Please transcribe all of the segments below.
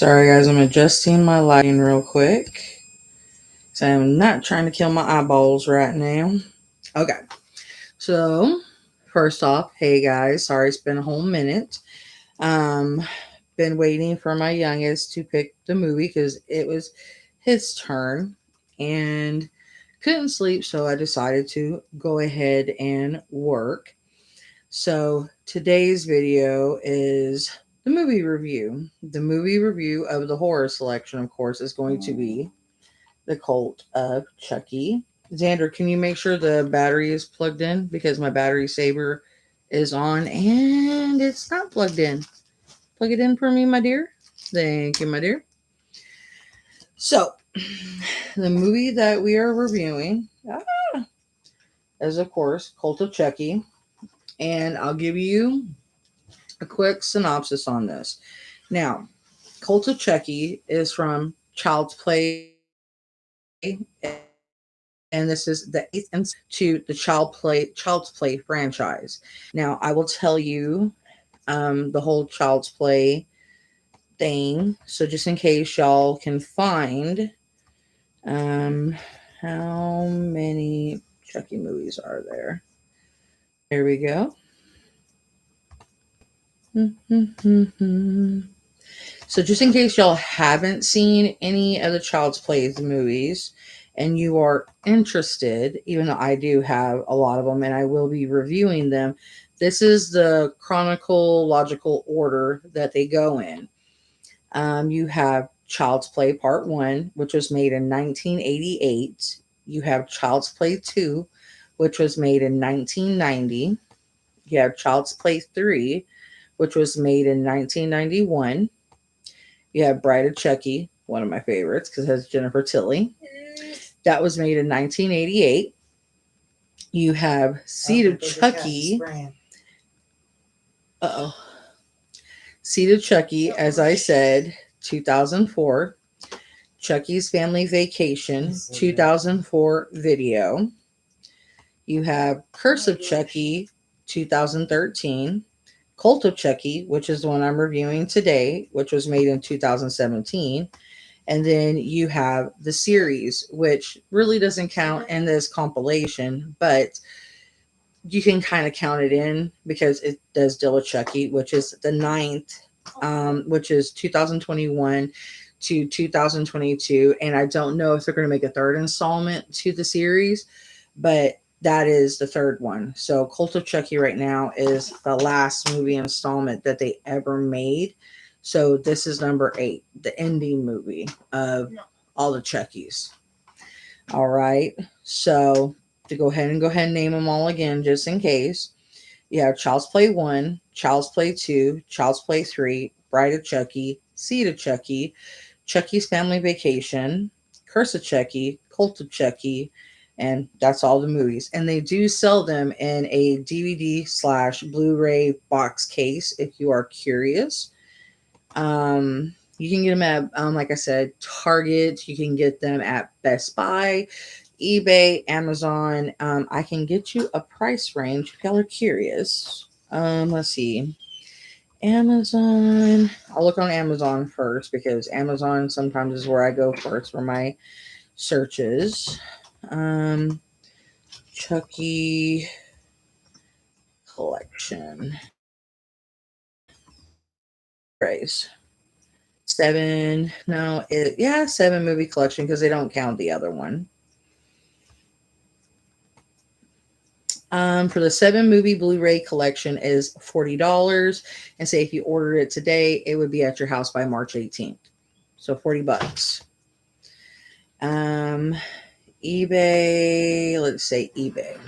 Sorry guys, I'm adjusting my lighting real quick. So I'm not trying to kill my eyeballs right now. Okay, so first off, hey guys, sorry it's been a whole minute. Been waiting for my youngest to pick the movie because it was his turn and couldn't sleep, so I decided to go ahead and work. So today's video is the movie review. The movie review of the horror selection, of course, is going to be The Cult of Chucky. Xander, can you make sure the battery is plugged in? Because my battery saver is on and it's not plugged in. Plug it in for me, my dear. Thank you, my dear. So, the movie that we are reviewing is, of course, Cult of Chucky. And I'll give you a quick synopsis on this. Now, Cult of Chucky is from Child's Play, and this is the eighth to the Child's Play franchise. Now, I will tell you the whole Child's Play thing, so just in case y'all can find how many Chucky movies are there. Here we go. So just in case y'all haven't seen any of the Child's Play movies and you are interested, even though I do have a lot of them and I will be reviewing them, this is the chronological order that they go in. You have Child's Play Part 1, which was made in 1988. You have Child's Play 2, which was made in 1990. You have Child's Play 3, which was made in 1991. You have Bride of Chucky, one of my favorites because it has Jennifer Tilly. That was made in 1988. You have Seed of Chucky. Seed of Chucky, as I said, 2004. Chucky's Family Vacation, 2004 video. You have Curse of Chucky, 2013. Cult of Chucky, which is the one I'm reviewing today, which was made in 2017. And then you have the series, which really doesn't count in this compilation, but you can kind of count it in because it does deal with Chucky, which is the ninth, which is 2021 to 2022. And I don't know if they're going to make a third installment to the series, but that is the third one. So Cult of Chucky right now is the last movie installment that they ever made. So this is number 8, the ending movie of all the Chuckies. All right. So to go ahead and name them all again, just in case. You have Child's Play 1, Child's Play 2, Child's Play 3, Bride of Chucky, Seed of Chucky, Chucky's Family Vacation, Curse of Chucky, Cult of Chucky, and that's all the movies. And they do sell them in a DVD/Blu-ray box case if you are curious. You can get them at, like I said, Target. You can get them at Best Buy, eBay, Amazon. I can get you a price range if y'all are curious. Let's see. Amazon. I'll look on Amazon first because Amazon sometimes is where I go first for my searches. Chucky collection. Price. 7. No, 7 movie collection because they don't count the other one. For the 7 movie Blu-ray collection is $40, and say if you order it today, it would be at your house by March 18th. So $40. eBay, let's say eBay.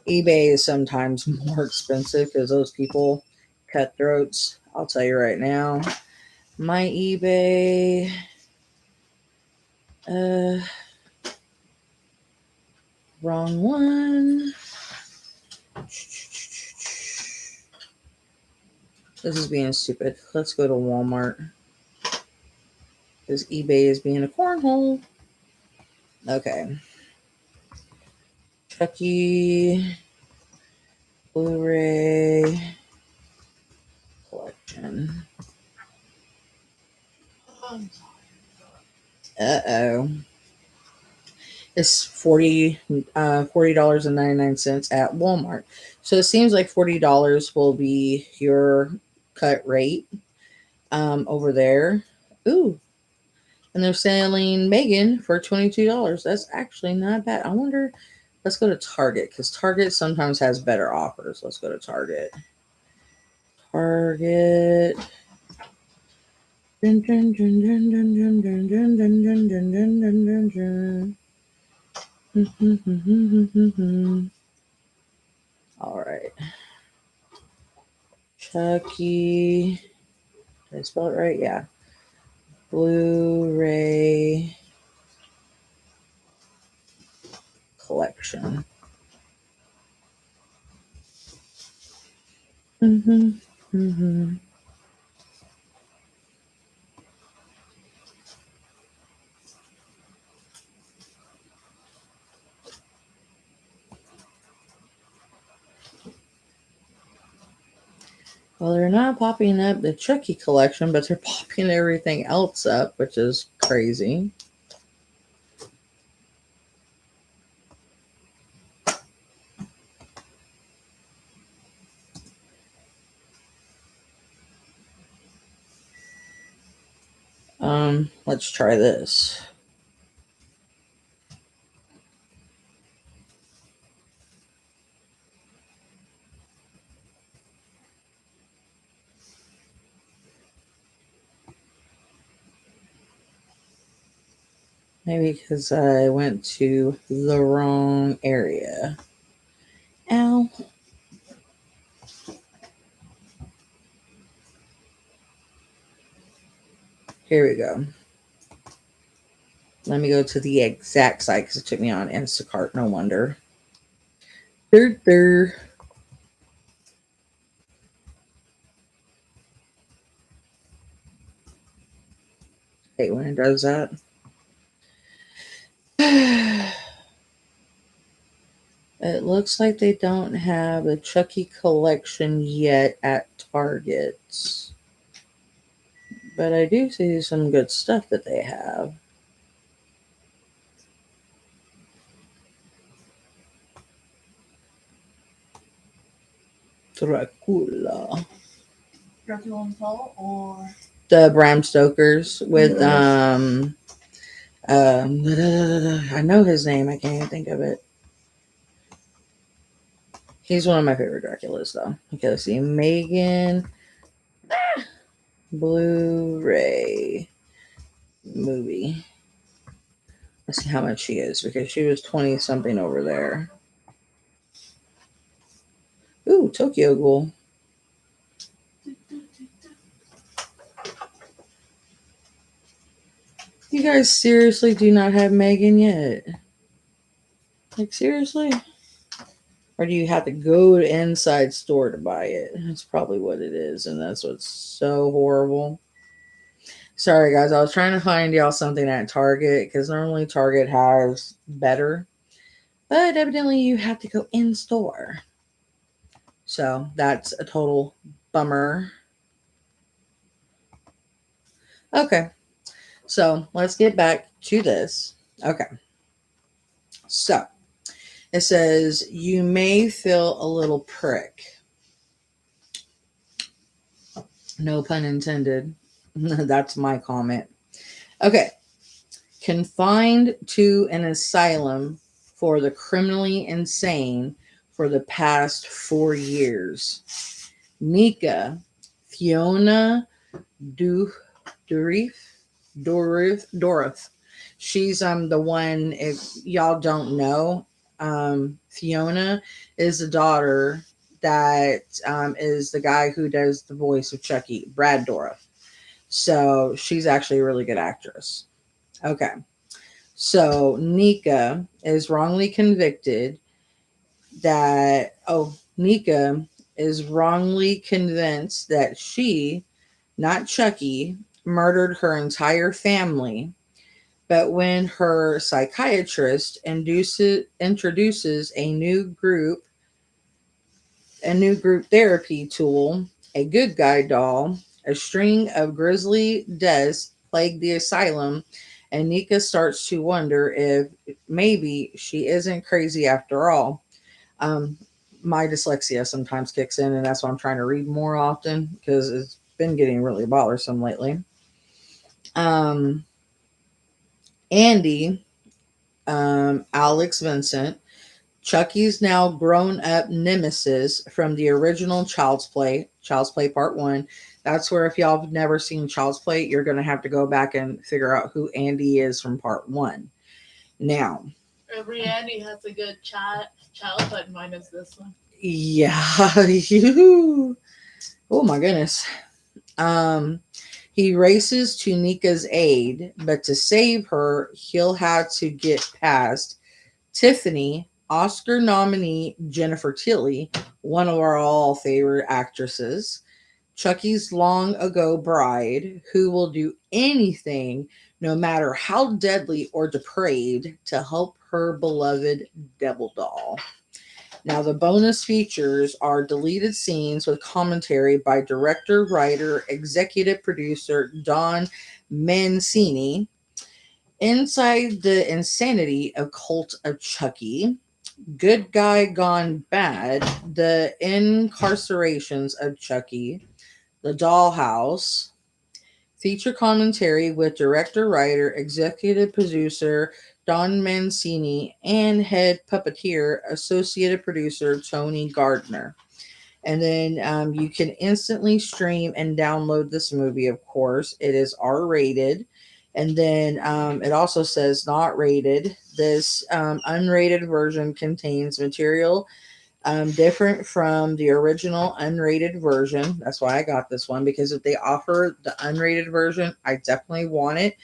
eBay is sometimes more expensive because those people cutthroats. I'll tell you right now. My eBay, wrong one. This is being stupid. Let's go to Walmart. Because eBay is being a cornhole. Okay. Chucky Blu-ray collection. Uh-oh. It's $40.99 at Walmart. So it seems like $40 will be your cut rate over there. Ooh, and they're selling Megan for $22. That's actually not bad. I wonder. Let's go to Target because Target sometimes has better offers. Let's go to Target. Target. All right. Chucky. Did I spell it right? Yeah. Blu-ray collection. Well, they're not popping up the Chucky collection, but they're popping everything else up, which is crazy. Let's try this. Maybe because I went to the wrong area. Ow. Here we go. Let me go to the exact site because it took me on Instacart. No wonder. There. Hate when it does that. It looks like they don't have a Chucky collection yet at Target. But I do see some good stuff that they have. Dracula. Or The Bram Stoker's with I know his name, I can't even think of it. He's one of my favorite Draculas though. Okay, let's see. Megan Blu-ray movie. Let's see how much she is because she was 20 something over there. Ooh, Tokyo Ghoul. You guys seriously do not have Megan yet? Like, seriously? Or do you have to go to inside store to buy it? That's probably what it is, and that's what's so horrible. Sorry, guys. I was trying to find y'all something at Target because normally Target has better, but evidently you have to go in store. So that's a total bummer. Okay, so let's get back to this. Okay, so it says you may feel a little prick. No pun intended. That's my comment. Okay. Confined to an asylum for the criminally insane for the past 4 years. Nika, Fiona Dorif. She's the one, if y'all don't know, Fiona is the daughter that is the guy who does the voice of Chucky, Brad Dourif. So she's actually a really good actress. Okay. So Nika is wrongly convicted Nika is wrongly convinced that she, not Chucky, murdered her entire family. But when her psychiatrist introduces a new group therapy tool, a good guy doll, a string of grisly deaths plague the asylum, and Nika starts to wonder if maybe she isn't crazy after all. Um, my dyslexia sometimes kicks in, and that's why I'm trying to read more often because it's been getting really bothersome lately. Um, Andy, Alex Vincent, Chucky's now grown up nemesis from the original Child's Play Part 1. That's where, if y'all have never seen Child's Play, you're going to have to go back and figure out who Andy is from Part 1. Now, Every Andy has a good childhood, minus this one. yeah, you. Oh my goodness. Um, he races to Nika's aid, but to save her, he'll have to get past Tiffany, Oscar nominee Jennifer Tilly, one of our all favorite actresses, Chucky's long ago bride, who will do anything, no matter how deadly or depraved, to help her beloved devil doll. Now, the bonus features are deleted scenes with commentary by director, writer, executive producer Don Mancini, inside the insanity of Cult of Chucky, Good Guy Gone Bad, the incarcerations of Chucky, The Dollhouse, feature commentary with director, writer, executive producer Don Mancini, and head puppeteer, associated producer Tony Gardner. And then you can instantly stream and download this movie, of course. It is R rated. And then it also says not rated. This unrated version contains material different from the original unrated version. That's why I got this one, because if they offer the unrated version, I definitely want it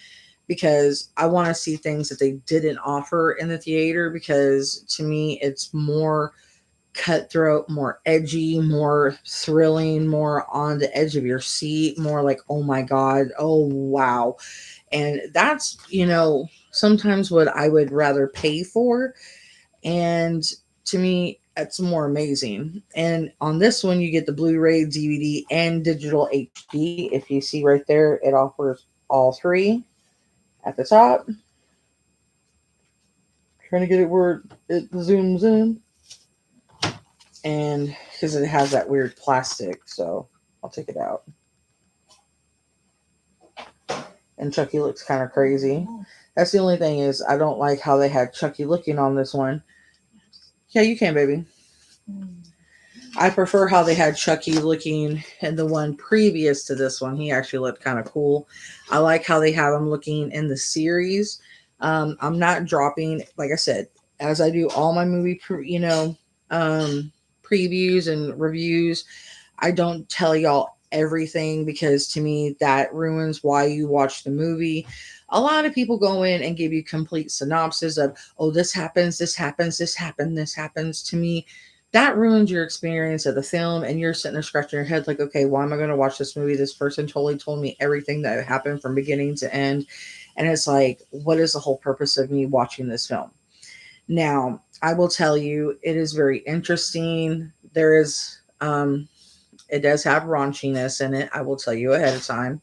because I want to see things that they didn't offer in the theater, because to me it's more cutthroat, more edgy, more thrilling, more on the edge of your seat, more like, oh my God, oh wow. And that's, sometimes what I would rather pay for. And to me, it's more amazing. And on this one, you get the Blu ray, DVD, and digital HD. If you see right there, it offers all three at the top. Trying to get it where it zooms in. And because it has that weird plastic, so I'll take it out. And Chucky looks kind of crazy. That's the only thing, is I don't like how they had Chucky looking on this one. Yeah, you can, baby. I prefer how they had Chucky looking in the one previous to this one. He actually looked kind of cool. I like how they have him looking in the series. I'm not dropping, like I said, as I do all my movie, previews and reviews. I don't tell y'all everything, because to me that ruins why you watch the movie. A lot of people go in and give you complete synopsis of, oh, this happens, this happens, this happened, this happens. To me, that ruins your experience of the film, and you're sitting there scratching your head like, okay, why am I going to watch this movie? This person totally told me everything that happened from beginning to end. And it's like, what is the whole purpose of me watching this film? Now, I will tell you, it is very interesting. There is it does have raunchiness in it. I will tell you ahead of time.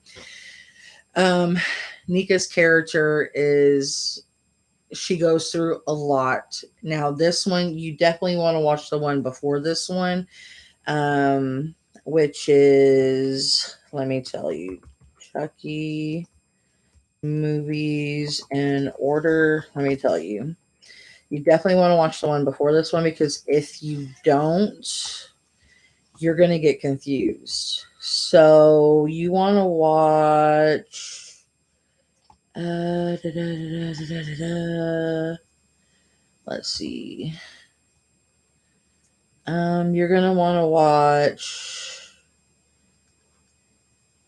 Um, Nika's character is, she goes through a lot. Now, this one, you definitely want to watch the one before this one, um, which is, let me tell you, Chucky movies in order. Let me tell you, you definitely want to watch the one before this one, because if you don't, you're going to get confused. So you want to watch. Let's see. You're going to want to watch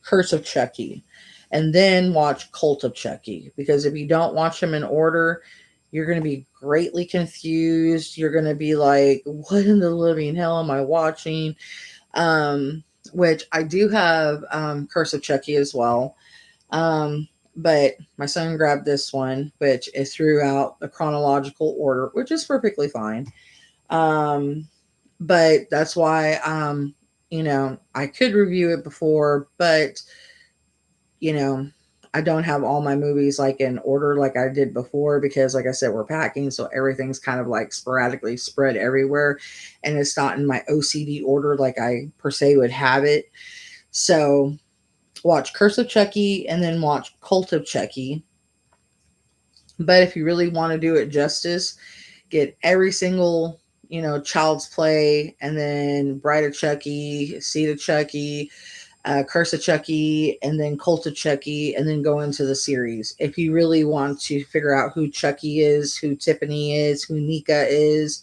Curse of Chucky, and then watch Cult of Chucky, because if you don't watch them in order, you're going to be greatly confused. You're going to be like, what in the living hell am I watching? Um, which I do have Curse of Chucky as well. But my son grabbed this one, which is throughout the chronological order, which is perfectly fine. Um, but that's why, I could review it before, but, you know, I don't have all my movies like in order like I did before because like I said, we're packing, so everything's kind of like sporadically spread everywhere and it's not in my OCD order like I per se would have it. So watch Curse of Chucky and then watch Cult of Chucky. But if you really want to do it justice, get every single, Child's Play and then Bride of Chucky, Seed of Chucky, Curse of Chucky, and then Cult of Chucky, and then go into the series. If you really want to figure out who Chucky is, who Tiffany is, who Nika is,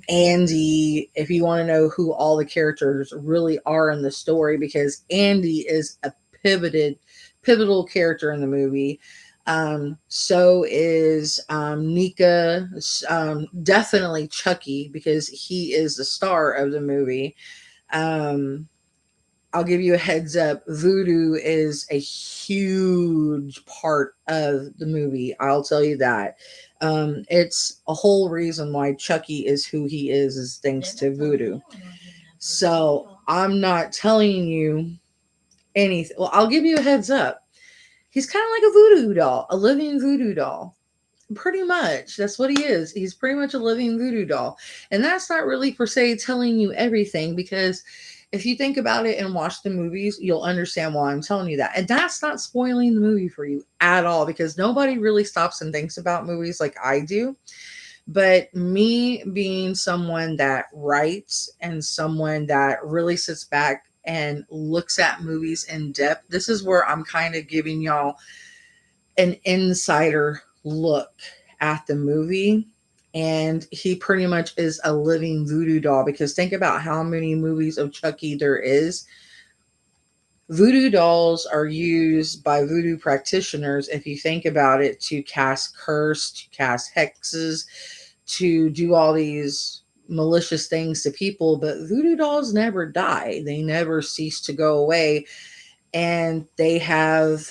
Andy, if you want to know who all the characters really are in the story, because Andy is a pivotal character in the movie. So is Nika, definitely Chucky, because he is the star of the movie. Um, I'll give you a heads up. Voodoo is a huge part of the movie. I'll tell you that. It's a whole reason why Chucky is who he is thanks to voodoo. So I'm not telling you anything. Well, I'll give you a heads up. He's kind of like a voodoo doll, a living voodoo doll. Pretty much. That's what he is. He's pretty much a living voodoo doll. And that's not really per se telling you everything because if you think about it and watch the movies, you'll understand why I'm telling you that. And that's not spoiling the movie for you at all because nobody really stops and thinks about movies like I do. But me being someone that writes and someone that really sits back and looks at movies in depth, this is where I'm kind of giving y'all an insider look at the movie. And he pretty much is a living voodoo doll because think about how many movies of Chucky there is. Voodoo dolls are used by voodoo practitioners, if you think about it, to cast curse, to cast hexes, to do all these malicious things to people. But voodoo dolls never die, they never cease to go away. And they have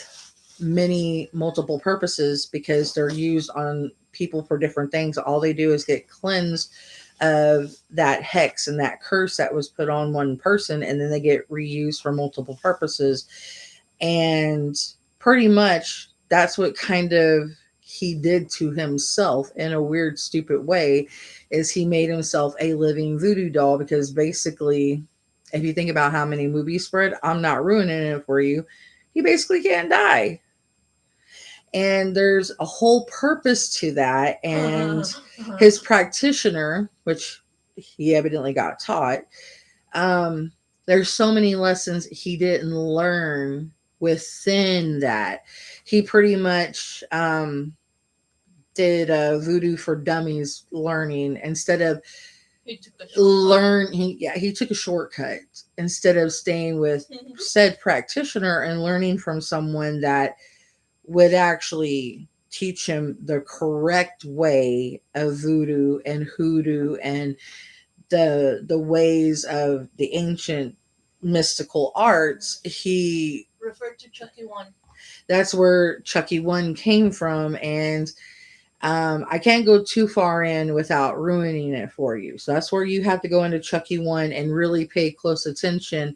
many multiple purposes because they're used on people for different things. All they do is get cleansed of that hex and that curse that was put on one person, and then they get reused for multiple purposes. And pretty much that's what kind of he did to himself in a weird stupid way is he made himself a living voodoo doll because basically if you think about how many movies spread, I'm not ruining it for you, he basically can't die. And there's a whole purpose to that. And his practitioner, which he evidently got taught, um, there's so many lessons he didn't learn within that. He pretty much did voodoo for dummies learning instead of he took a shortcut instead of staying with said practitioner and learning from someone that would actually teach him the correct way of voodoo and hoodoo and the ways of the ancient mystical arts. He referred to Chucky 1. That's where Chucky 1 came from. And I can't go too far in without ruining it for you. So that's where you have to go into Chucky 1 and really pay close attention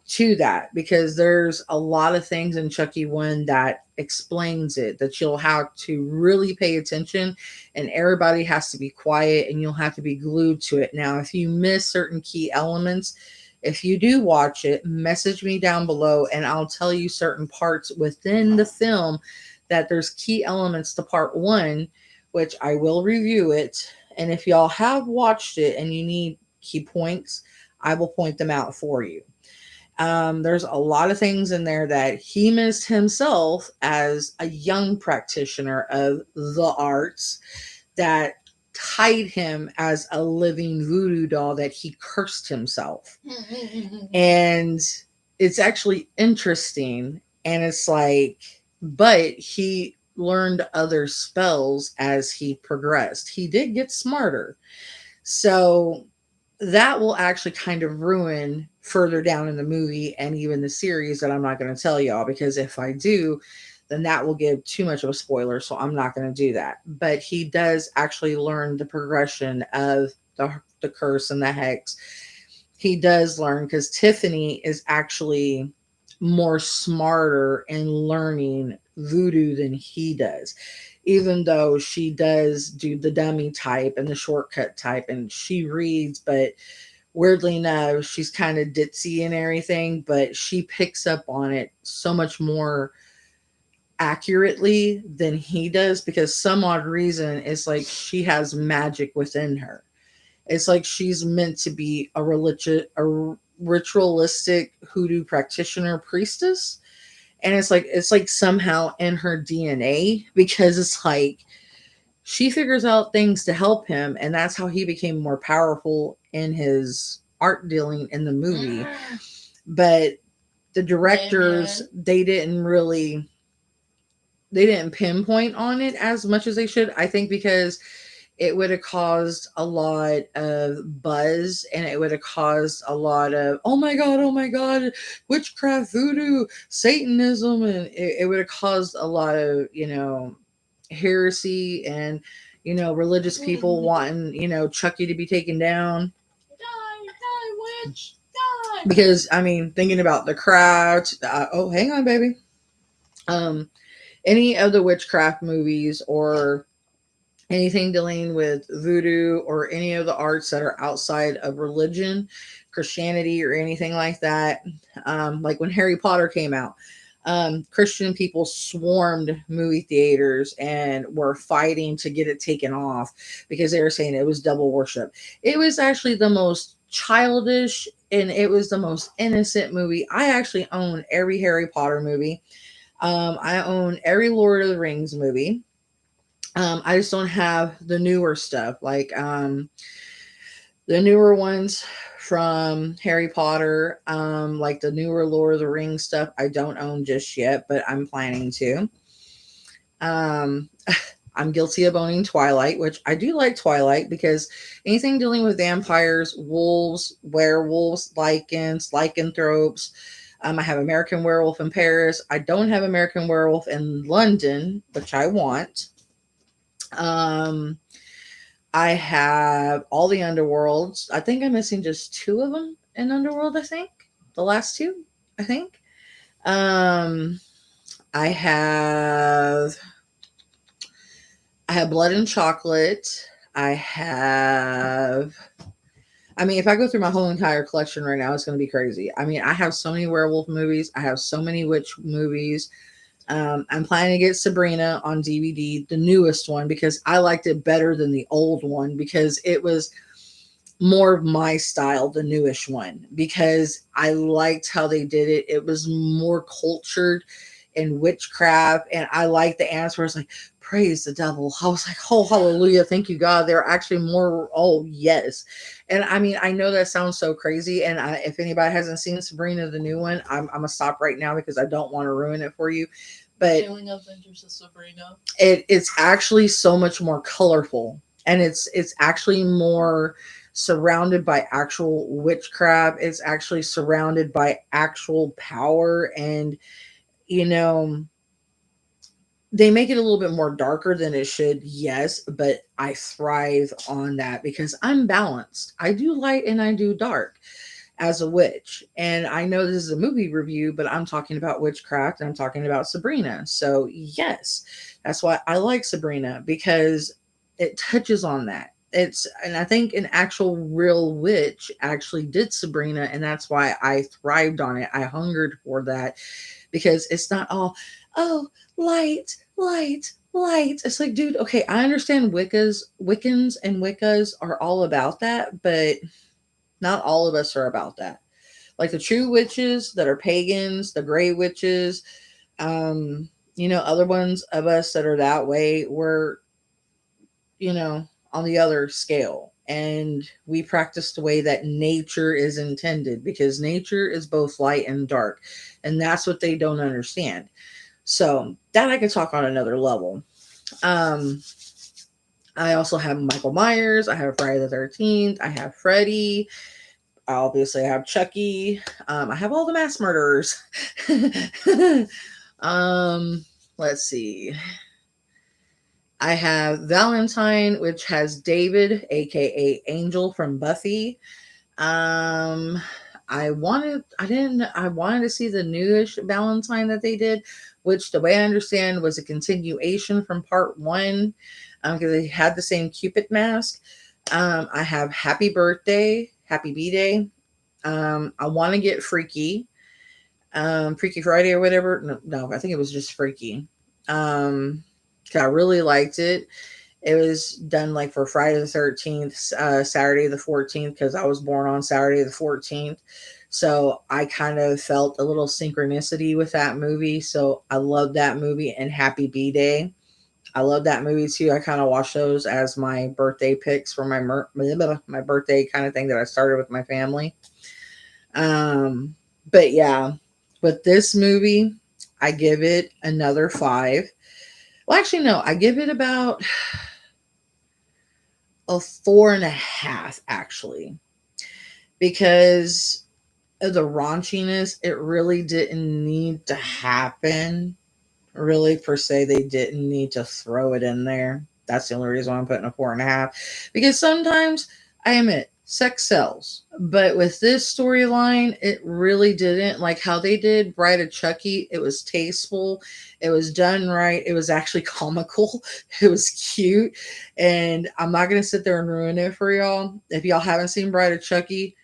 to that because there's a lot of things in Chucky 1 that explains it that you'll have to really pay attention and everybody has to be quiet and you'll have to be glued to it. Now, if you miss certain key elements, if you do watch it, message me down below and I'll tell you certain parts within the film that there's key elements to part 1, which I will review it. And if y'all have watched it and you need key points, I will point them out for you. There's a lot of things in there that he missed himself as a young practitioner of the arts that tied him as a living voodoo doll that he cursed himself. And it's actually interesting. And it's like, but he learned other spells as he progressed. He did get smarter. So that will actually kind of ruin further down in the movie and even the series that I'm not going to tell y'all because if I do, then that will give too much of a spoiler. So I'm not going to do that. But he does actually learn the progression of the curse and the hex. He does learn because Tiffany is actually more smarter in learning voodoo than he does. Even though she does do the dummy type and the shortcut type and she reads, but weirdly enough, she's kind of ditzy and everything, but she picks up on it so much more accurately than he does because some odd reason it's like she has magic within her. It's like she's meant to be a ritualistic hoodoo practitioner priestess, and it's like somehow in her DNA because it's like she figures out things to help him, and that's how he became more powerful in his art dealing in the movie. But the directors, they didn't pinpoint on it as much as they should. I think because it would have caused a lot of buzz and it would have caused a lot of oh my god, witchcraft, voodoo, satanism, and it would have caused a lot of heresy and religious people wanting Chucky to be taken down. Die, witch, die. Because I mean, thinking about the craft, oh hang on baby, any of the witchcraft movies or anything dealing with voodoo or any of the arts that are outside of religion, Christianity, or anything like that. Like when Harry Potter came out, Christian people swarmed movie theaters and were fighting to get it taken off because they were saying it was devil worship. It was actually the most childish and it was the most innocent movie. I actually own every Harry Potter movie. I own every Lord of the Rings movie. I just don't have the newer stuff, like the newer ones from Harry Potter, like the newer Lord of the Rings stuff. I don't own just yet, but I'm planning to. Um, I'm guilty of owning Twilight, which I do like Twilight because anything dealing with vampires, wolves, werewolves, lycanthropes. I have American Werewolf in Paris. I don't have American Werewolf in London, which I want. Um, I have all the underworlds. I think I'm missing just two of them in Underworld. I think the last two. I think. Um, I have I have Blood and Chocolate. I have. I mean, if I go through my whole entire collection right now, it's going to be crazy. I mean, I have so many werewolf movies. I have so many witch movies. I'm planning to get Sabrina on DVD, the newest one, because I liked it better than the old one because it was more of my style, the newish one, because I liked how they did it. It was more cultured in witchcraft, and I liked the answer. It's like, praise the devil. I was like, oh, hallelujah. Thank you, God. They're actually more, oh, yes. And I mean, I know that sounds so crazy. And if anybody hasn't seen Sabrina, the new one, I'm going to stop right now because I don't want to ruin it for you. But Killing Adventures of Sabrina. It's actually so much more colorful, and it's actually more surrounded by actual witchcraft. It's actually surrounded by actual power, and you know they make it a little bit more darker than it should, yes, but I thrive on that because I'm balanced. I do light and I do dark as a witch. And I know this is a movie review, but I'm talking about witchcraft and I'm talking about Sabrina. So, yes, that's why I like Sabrina because it touches on that. And I think an actual real witch actually did Sabrina, and that's why I thrived on it. I hungered for that because it's not all, oh, light, light, light. It's like, dude, okay, I understand Wiccans and Wiccas are all about that, but not all of us are about that. Like the true witches that are pagans, the gray witches, other ones of us that are that way, we're, on the other scale. And we practice the way that nature is intended because nature is both light and dark. And that's what they don't understand. So that I could talk on another level. I also have Michael Myers. I have Friday the 13th. I have Freddy. I obviously have Chucky. I have all the mass murderers. um, let's see. I have Valentine, which has David, aka Angel from Buffy. Um, I wanted to see the newish Valentine that they did, which the way I understand was a continuation from part one, because they had the same Cupid mask. I have Happy B Day. I want to get Freaky Friday or whatever. No, I think it was just Freaky. 'Cause I really liked it. It was done like for Friday the 13th, Saturday the 14th, because I was born on Saturday the 14th. So I kind of felt a little synchronicity with that movie. So I love that movie, and Happy B Day. I love that movie too. I kind of watch those as my birthday picks for my birthday kind of thing that I started with my family. But yeah, with this movie, I give it another 5. Well, actually, no, I give it about a 4.5, actually, because of the raunchiness. It really didn't need to happen. Really, per se, they didn't need to throw it in there. That's the only reason why I'm putting a 4.5. Because sometimes, I admit, sex sells. But with this storyline, it really didn't. Like how they did Bride of Chucky, it was tasteful. It was done right. It was actually comical. It was cute. And I'm not going to sit there and ruin it for y'all. If y'all haven't seen Bride of Chucky,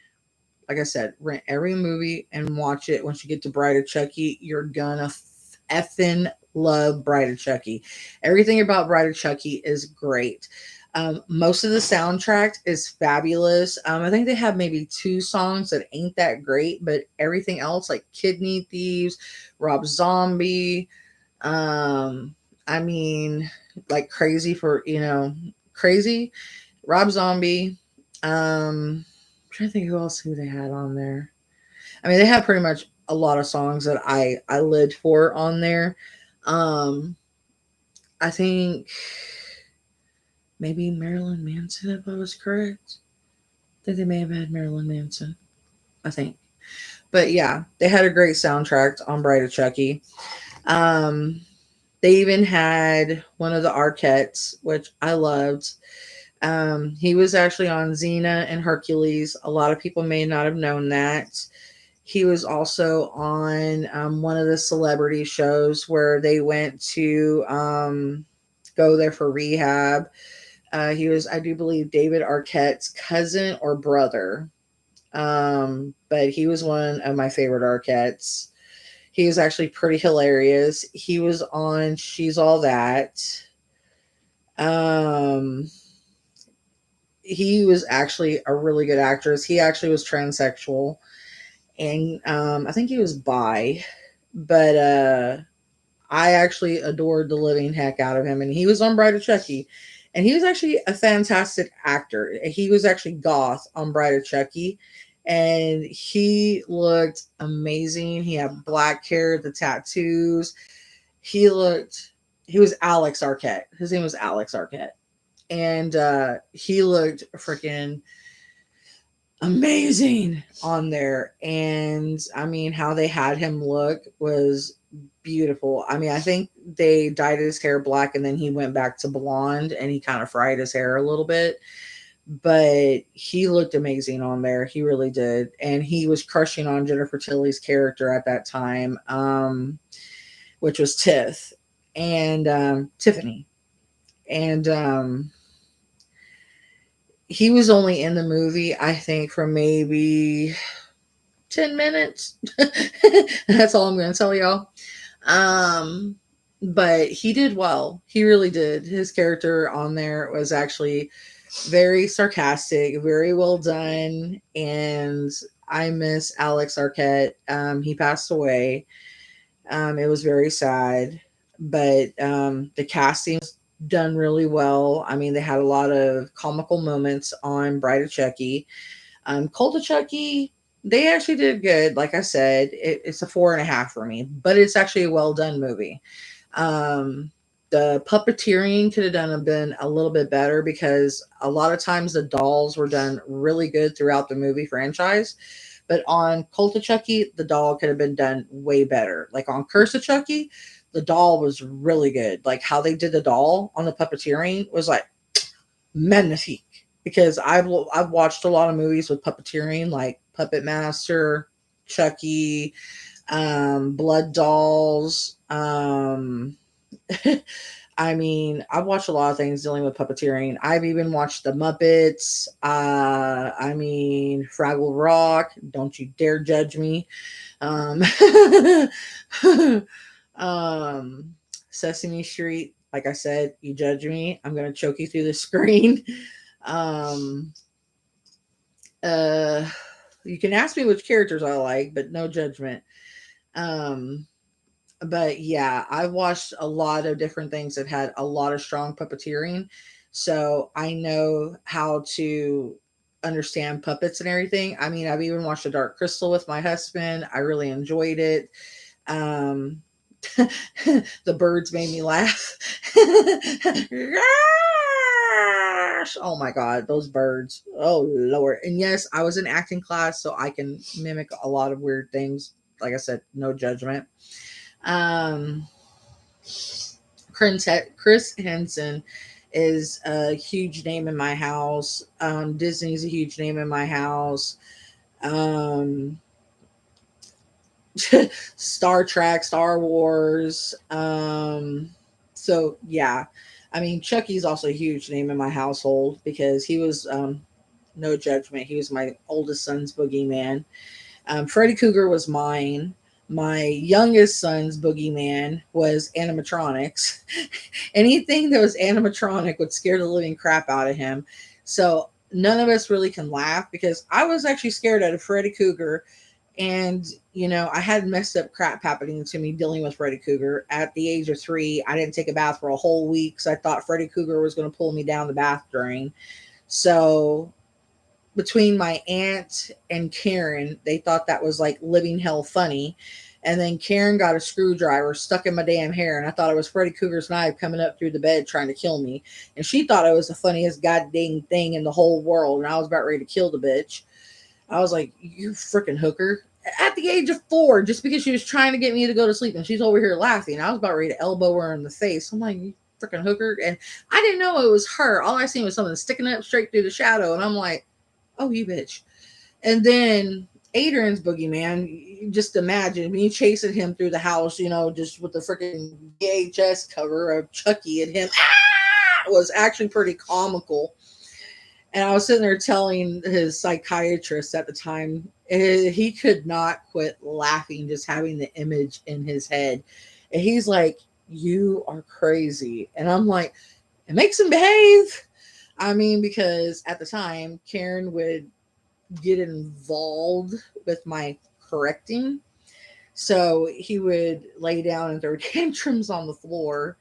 like I said, rent every movie and watch it. Once you get to Bride of Chucky, you're gonna effing love Bride of Chucky. Everything about Bride of Chucky is great. Most of the soundtrack is fabulous. I think they have maybe 2 songs that ain't that great, but everything else, like Kidney Thieves, Rob Zombie, I mean, like Crazy, Rob Zombie, I'm trying to think who they had on there. I mean, they have pretty much a lot of songs that I lived for on there. Um, I think maybe Marilyn Manson, if I was correct. I think they may have had Marilyn Manson. I think, but yeah, they had a great soundtrack on Bride of Chucky. Um, they even had one of the Arquettes, which I loved. He was actually on Xena and Hercules. A lot of people may not have known that. He was also on one of the celebrity shows where they went to go there for rehab. He was, I do believe, David Arquette's cousin or brother. But he was one of my favorite Arquettes. He was actually pretty hilarious. He was on She's All That. Um, he was actually a really good actress. He actually was transsexual, and I think he was bi, but I actually adored the living heck out of him. And he was on Bride of Chucky, and he was actually a fantastic actor. He was actually goth on Bride of Chucky, and he looked amazing. He had black hair, the tattoos. He looked. He was Alex Arquette. His name was Alex Arquette, and he looked freaking amazing on there. And I mean, how they had him look was beautiful. I mean, I think they dyed his hair black and then he went back to blonde and he kind of fried his hair a little bit, but he looked amazing on there. He really did. And he was crushing on Jennifer Tilly's character at that time, which was Tiffany. And he was only in the movie, I think, for maybe 10 minutes. That's all I'm going to tell y'all. But he did well. He really did. His character on there was actually very sarcastic, very well done. And I miss Alex Arquette. He passed away. It was very sad. But the casting was done really well. I mean, they had a lot of comical moments on Bride of Chucky. Cult of Chucky, they actually did good. Like I said, it's a 4.5 for me, but it's actually a well done movie. The puppeteering could have been a little bit better because a lot of times the dolls were done really good throughout the movie franchise. But on Cult of Chucky, the doll could have been done way better. Like on Curse of Chucky, the doll was really good. Like how they did the doll on the puppeteering was like magnifique. because I've watched a lot of movies with puppeteering, like Puppet Master, Chucky, Blood Dolls. I mean, I've watched a lot of things dealing with puppeteering. I've even watched the Muppets. I mean, Fraggle Rock. Don't you dare judge me. Um, um, Sesame Street. Like I said, you judge me, I'm gonna choke you through the screen. Um, uh, you can ask me which characters I like, but no judgment. Um, but yeah, I've watched a lot of different things that had a lot of strong puppeteering, so I know how to understand puppets and everything. I mean, I've even watched The Dark Crystal with my husband. I really enjoyed it. Um, the birds made me laugh. Oh my god, those birds. Oh lord. And yes, I was in acting class, so I can mimic a lot of weird things. Like I said, no judgment. Um Chris Henson is a huge name in my house. Disney's a huge name in my house. Um Star Trek, Star Wars. So yeah, I mean Chucky's also a huge name in my household because he was no judgment. He was my oldest son's boogeyman. Freddy Cougar was mine. My youngest son's boogeyman was animatronics. Anything that was animatronic would scare the living crap out of him. So none of us really can laugh because I was actually scared of Freddy Cougar. And, you know, I had messed up crap happening to me dealing with Freddy Cougar. At the age of 3, I didn't take a bath for a whole week because I thought Freddy Cougar was going to pull me down the bath drain. So between my aunt and Karen, they thought that was like living hell funny. And then Karen got a screwdriver stuck in my damn hair, and I thought it was Freddy Cougar's knife coming up through the bed trying to kill me. And she thought it was the funniest goddamn thing in the whole world, and I was about ready to kill the bitch. I was like, "You freaking hooker!" At the age of 4, just because she was trying to get me to go to sleep, and she's over here laughing. I was about ready to elbow her in the face. I'm like, "You freaking hooker!" And I didn't know it was her. All I seen was something sticking up straight through the shadow, and I'm like, "Oh, you bitch!" And then Adrian's boogeyman, you just imagine me chasing him through the house, you know, just with the freaking VHS cover of Chucky and him. Ah! Was actually pretty comical. And I was sitting there telling his psychiatrist at the time, he could not quit laughing just having the image in his head. And he's like, "You are crazy." And I'm like, "It makes him behave." I mean, because at the time, Karen would get involved with my correcting. So he would lay down and throw tantrums on the floor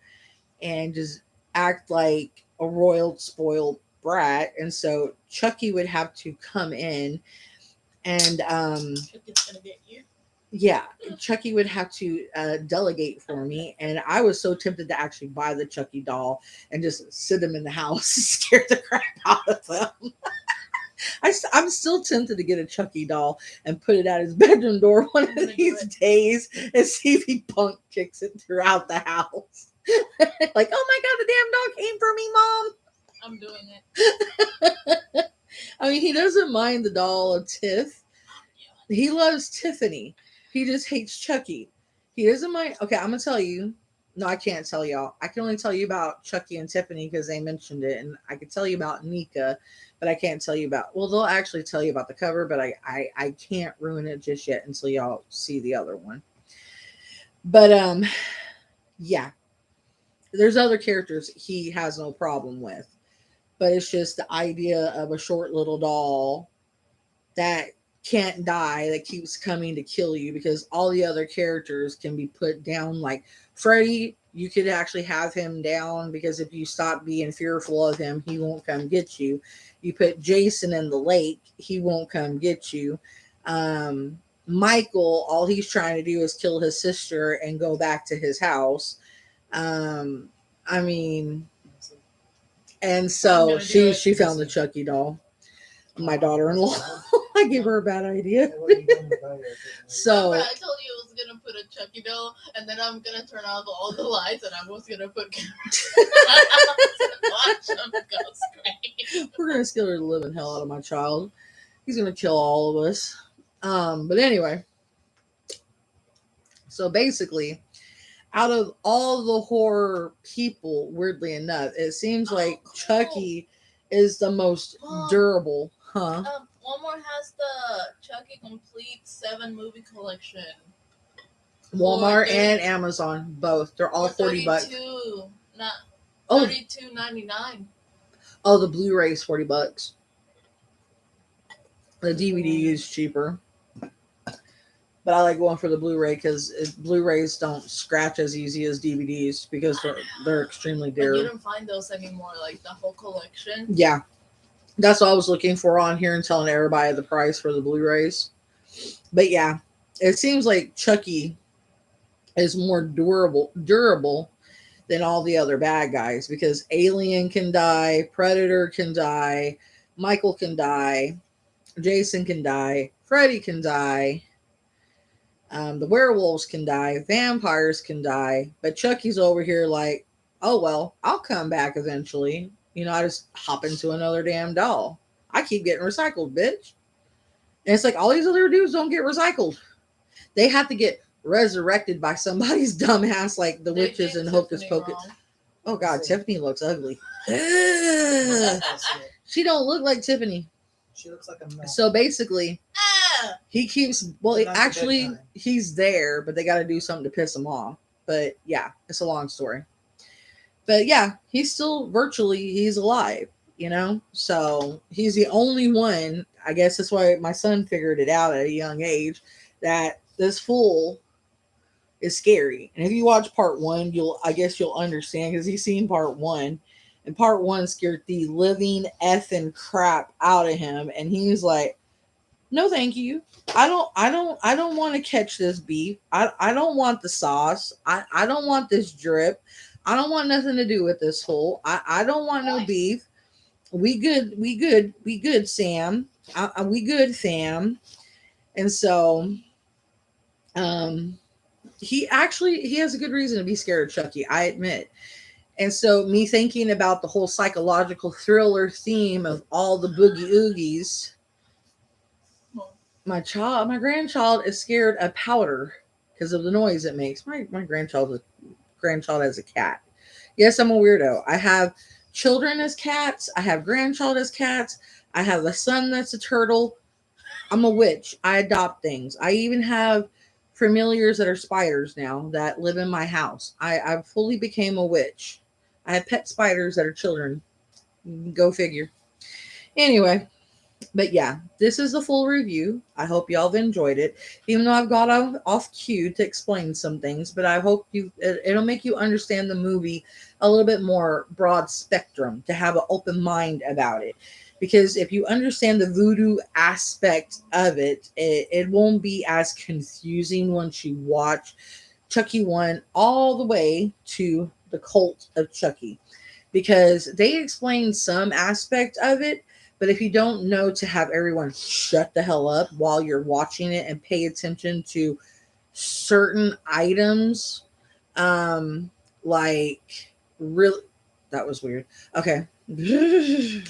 and just act like a royal spoiled brat. And so Chucky would have to come in and Chucky's gonna get you. yeah, Chucky would have to delegate for me. And I was so tempted to actually buy the Chucky doll and just sit him in the house, scare the crap out of them. I'm still tempted to get a Chucky doll and put it at his bedroom door one of these days and see if he punk kicks it throughout the house. Like, "Oh my god, the damn dog came for me, Mom." I'm doing it. I mean, he doesn't mind the doll of Tiff. He loves Tiffany. He just hates Chucky. He doesn't mind. Okay, I'm gonna tell you. No, I can't tell y'all. I can only tell you about Chucky and Tiffany because they mentioned it, and I could tell you about Nika, but I can't tell you about. Well, they'll actually tell you about the cover, but I can't ruin it just yet until y'all see the other one. But yeah, there's other characters he has no problem with, but it's just the idea of a short little doll that can't die that keeps coming to kill you because all the other characters can be put down. Like Freddy, you could actually have him down because if you stop being fearful of him, he won't come get you. You put Jason in the lake, he won't come get you. Michael, all he's trying to do is kill his sister and go back to his house. I mean, and so she found the Chucky doll. My daughter-in-law. I gave her a bad idea. So Remember, I told you I was gonna put a Chucky doll, and then I'm gonna turn off all the lights, and I was gonna put cameras. I was gonna watch them go scream. We're gonna scare the living hell out of my child. He's gonna kill all of us. But anyway, so basically, out of all the horror people, weirdly enough, it seems like Chucky is the most durable, huh? Walmart has the Chucky Complete 7 movie collection. Walmart and Amazon, both. They're all $40. Not Oh, $32.99. oh, the Blu-ray is $40. The DVD is cheaper. But I like going for the Blu-ray because Blu-rays don't scratch as easy as DVDs because they're extremely dear. But you don't find those anymore, like the whole collection. Yeah, that's what I was looking for on here and telling everybody the price for the Blu-rays. But yeah, it seems like Chucky is more durable than all the other bad guys because Alien can die, Predator can die, Michael can die, Jason can die, Freddy can die. The werewolves can die, vampires can die, but Chucky's over here like, oh well, I'll come back eventually. I just hop into another damn doll. I keep getting recycled, bitch. And it's like all these other dudes don't get recycled. They have to get resurrected by somebody's dumbass like the witches and Hocus Pocus. Oh god, Tiffany looks ugly. She don't look like Tiffany. She looks like a mess. So basically, he keeps, actually, he's there, but they got to do something to piss him off. But yeah, it's a long story. But yeah, he's still he's alive, So he's the only one, I guess that's why my son figured it out at a young age, that this fool is scary. And if you watch part 1, you'll understand because he's seen part 1. And part 1 scared the living effing crap out of him. And he's like, no, thank you. I don't want to catch this beef. I don't want the sauce. I don't want this drip. I don't want nothing to do with this fool. I don't want no beef. We good, Sam. We good, Sam. And so, he has a good reason to be scared of Chucky, I admit. And so me thinking about the whole psychological thriller theme of all the boogie oogies, my grandchild is scared of powder because of the noise it makes. My grandchild has a cat. Yes, I'm a weirdo. I have children as cats. I have grandchild as cats. I have a son that's a turtle. I'm a witch. I adopt things. I even have familiars that are spiders now that live in my house. I fully became a witch. I have pet spiders that are children. Go figure. Anyway, but yeah, this is the full review. I hope y'all have enjoyed it, even though I've got off cue to explain some things. But I hope it'll make you understand the movie a little bit more broad spectrum, to have an open mind about it. Because if you understand the voodoo aspect of it, it won't be as confusing once you watch Chucky 1 all the way to the Cult of Chucky. Because they explain some aspect of it, but if you don't know to have everyone shut the hell up while you're watching it and pay attention to certain items, like really, that was weird. Okay. The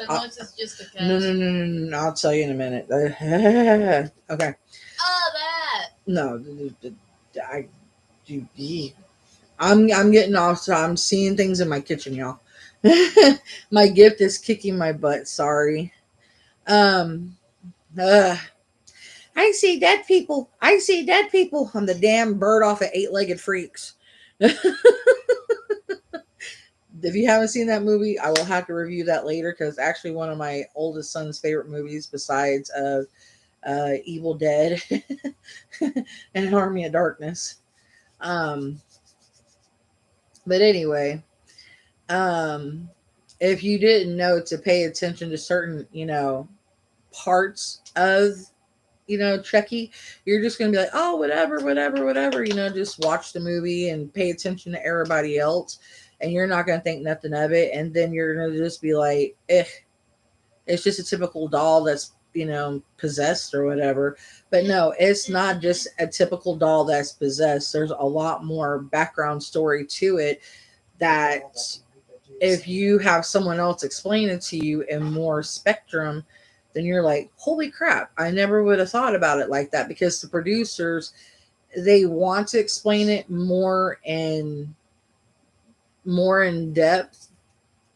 noise is just a cat. No. I'll tell you in a minute. Okay. That. No, I'm getting off. So I'm seeing things in my kitchen, y'all. My gift is kicking my butt. Sorry. I see dead people. I'm the damn bird off of 8-Legged Freaks. If you haven't seen that movie, I will have to review that later because it's actually one of my oldest son's favorite movies besides Evil Dead and Army of Darkness. But anyway, if you didn't know to pay attention to certain, parts of, Chucky, you're just going to be like, oh, whatever, just watch the movie and pay attention to everybody else. And you're not going to think nothing of it. And then you're going to just be like, it's just a typical doll that's, possessed or whatever. But no, it's not just a typical doll that's possessed. There's a lot more background story to it that if you have someone else explain it to you in more spectrum, then you're like, holy crap, I never would have thought about it like that, because the producers, they want to explain it more in depth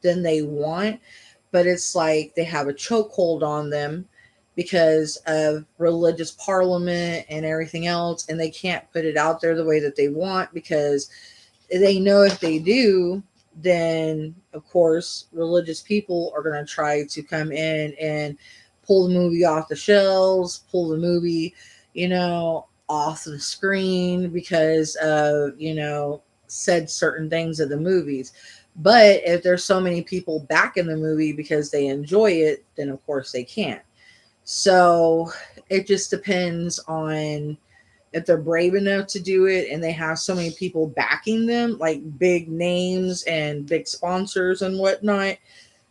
than they want, but it's like they have a chokehold on them because of religious parliament and everything else, and they can't put it out there the way that they want, because they know if they do, then of course religious people are going to try to come in and pull the movie off the shelves, pull the movie, off the screen because of, said certain things of the movies. But if there's so many people back in the movie because they enjoy it, then of course they can't. So it just depends on if they're brave enough to do it and they have so many people backing them, like big names and big sponsors and whatnot.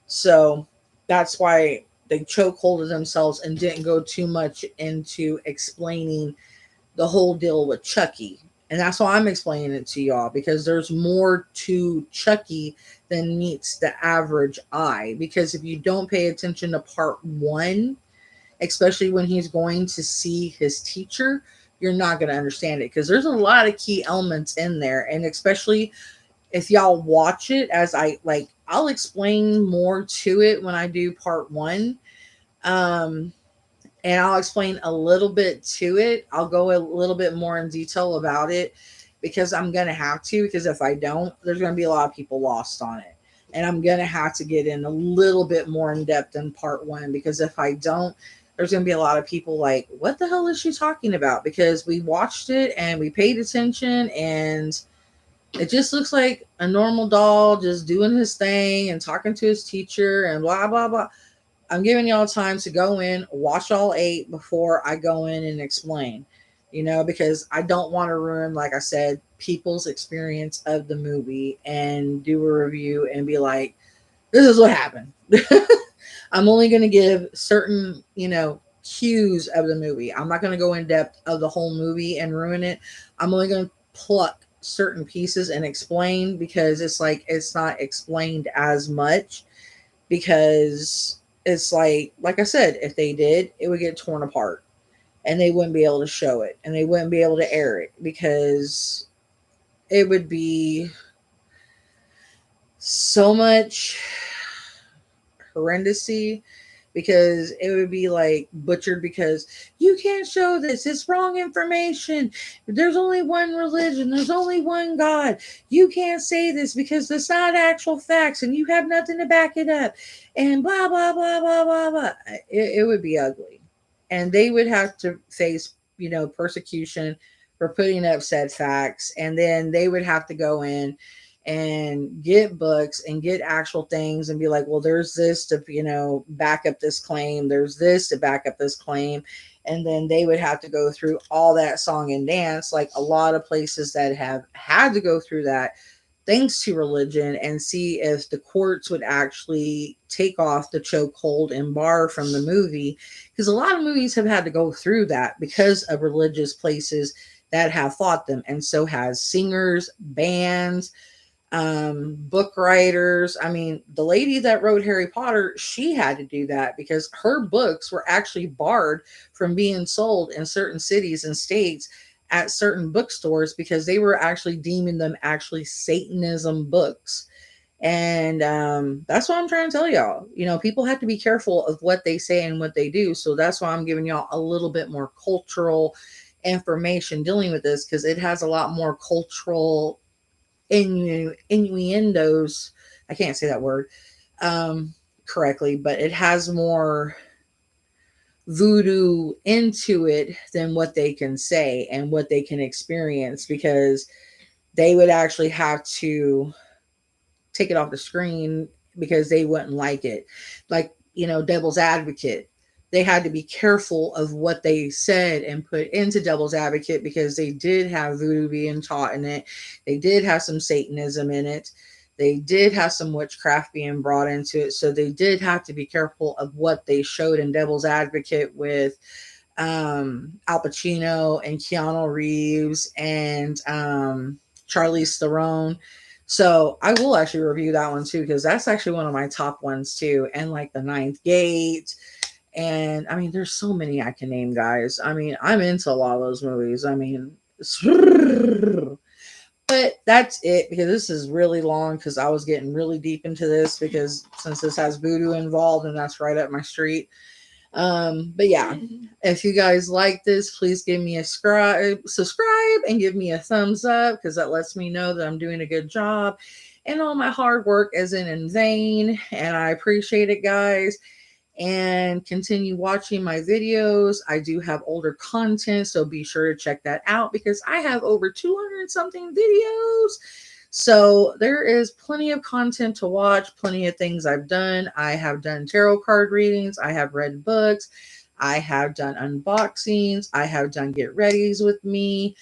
So that's why they chokeholded themselves and didn't go too much into explaining the whole deal with Chucky. And that's why I'm explaining it to y'all, because there's more to Chucky than meets the average eye. Because if you don't pay attention to part one, especially when he's going to see his teacher, you're not going to understand it, because there's a lot of key elements in there. And especially if y'all watch it, as I'll explain more to it when I do part one. Um, and I'll explain a little bit to it. I'll go a little bit more in detail about it, because I'm going to have to, because if I don't, there's going to be a lot of people lost on it. And I'm going to have to get in a little bit more in depth in part one, because if I don't, there's going to be a lot of people like, what the hell is she talking about? Because we watched it and we paid attention, and it just looks like a normal doll just doing his thing and talking to his teacher and blah, blah, blah. I'm giving y'all time to go in, watch all 8 before I go in and explain, because I don't want to ruin, like I said, people's experience of the movie and do a review and be like, this is what happened. I'm only going to give certain, cues of the movie. I'm not going to go in depth of the whole movie and ruin it. I'm only going to pluck certain pieces and explain, because it's like it's not explained as much, because it's like I said, if they did, it would get torn apart and they wouldn't be able to show it and they wouldn't be able to air it, because it would be so much horrendousy, because it would be like butchered, because you can't show this, it's wrong information, there's only one religion, there's only one God, you can't say this because it's not actual facts and you have nothing to back it up, and blah blah blah blah blah blah. It would be ugly, and they would have to face persecution for putting up said facts, and then they would have to go in and get books and get actual things and be like, well, there's this to, back up this claim. There's this to back up this claim. And then they would have to go through all that song and dance, like a lot of places that have had to go through that thanks to religion, and see if the courts would actually take off the chokehold and bar from the movie. Because a lot of movies have had to go through that because of religious places that have fought them. And so has singers, bands, book writers. I mean, the lady that wrote Harry Potter, she had to do that because her books were actually barred from being sold in certain cities and states at certain bookstores, because they were actually deeming them actually Satanism books. And that's what I'm trying to tell y'all. People have to be careful of what they say and what they do. So that's why I'm giving y'all a little bit more cultural information dealing with this, because it has a lot more cultural innuendos. I can't say that word correctly, but it has more voodoo into it than what they can say and what they can experience, because they would actually have to take it off the screen because they wouldn't like it. Like, Devil's Advocate. They had to be careful of what they said and put into Devil's Advocate, because they did have voodoo being taught in it. They did have some Satanism in it. They did have some witchcraft being brought into it. So they did have to be careful of what they showed in Devil's Advocate with Al Pacino and Keanu Reeves and Charlize Theron. So I will actually review that one too, because that's actually one of my top ones too. And like the Ninth Gate. And I mean, there's so many I can name, guys. I mean, I'm into a lot of those movies. I mean, but that's it because this is really long because I was getting really deep into this because since this has voodoo involved and that's right up my street. But yeah, if you guys like this, please give me a subscribe and give me a thumbs up because that lets me know that I'm doing a good job and all my hard work isn't in vain. And I appreciate it, guys. And continue watching my videos. I do have older content, so be sure to check that out because I have over 200 something videos. So there is plenty of content to watch, plenty of things I've done. I have done tarot card readings, I have read books, I have done unboxings, I have done get readies with me.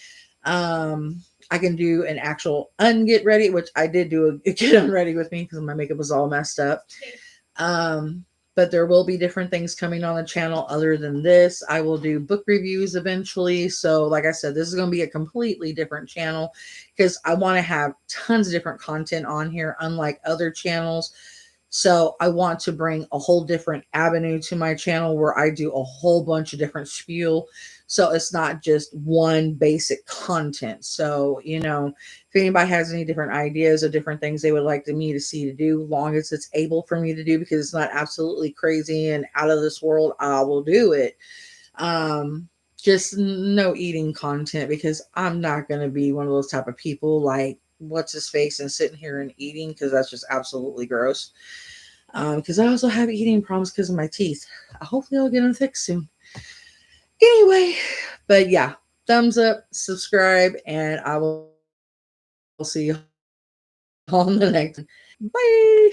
I can do an actual unget ready, which I did do a get unready with me because my makeup was all messed up. But there will be different things coming on the channel other than this. I will do book reviews eventually. So like I said, this is going to be a completely different channel because I want to have tons of different content on here, unlike other channels. So I want to bring a whole different avenue to my channel where I do a whole bunch of different spiel. So it's not just one basic content. So, if anybody has any different ideas or different things they would like me to see to do, long as it's able for me to do, because it's not absolutely crazy and out of this world, I will do it. Just no eating content because I'm not going to be one of those type of people like what's his face and sitting here and eating because that's just absolutely gross. Because I also have eating problems because of my teeth. Hopefully I'll get them fixed soon. Anyway, but yeah, thumbs up, subscribe, and I will see you on the next one. Bye.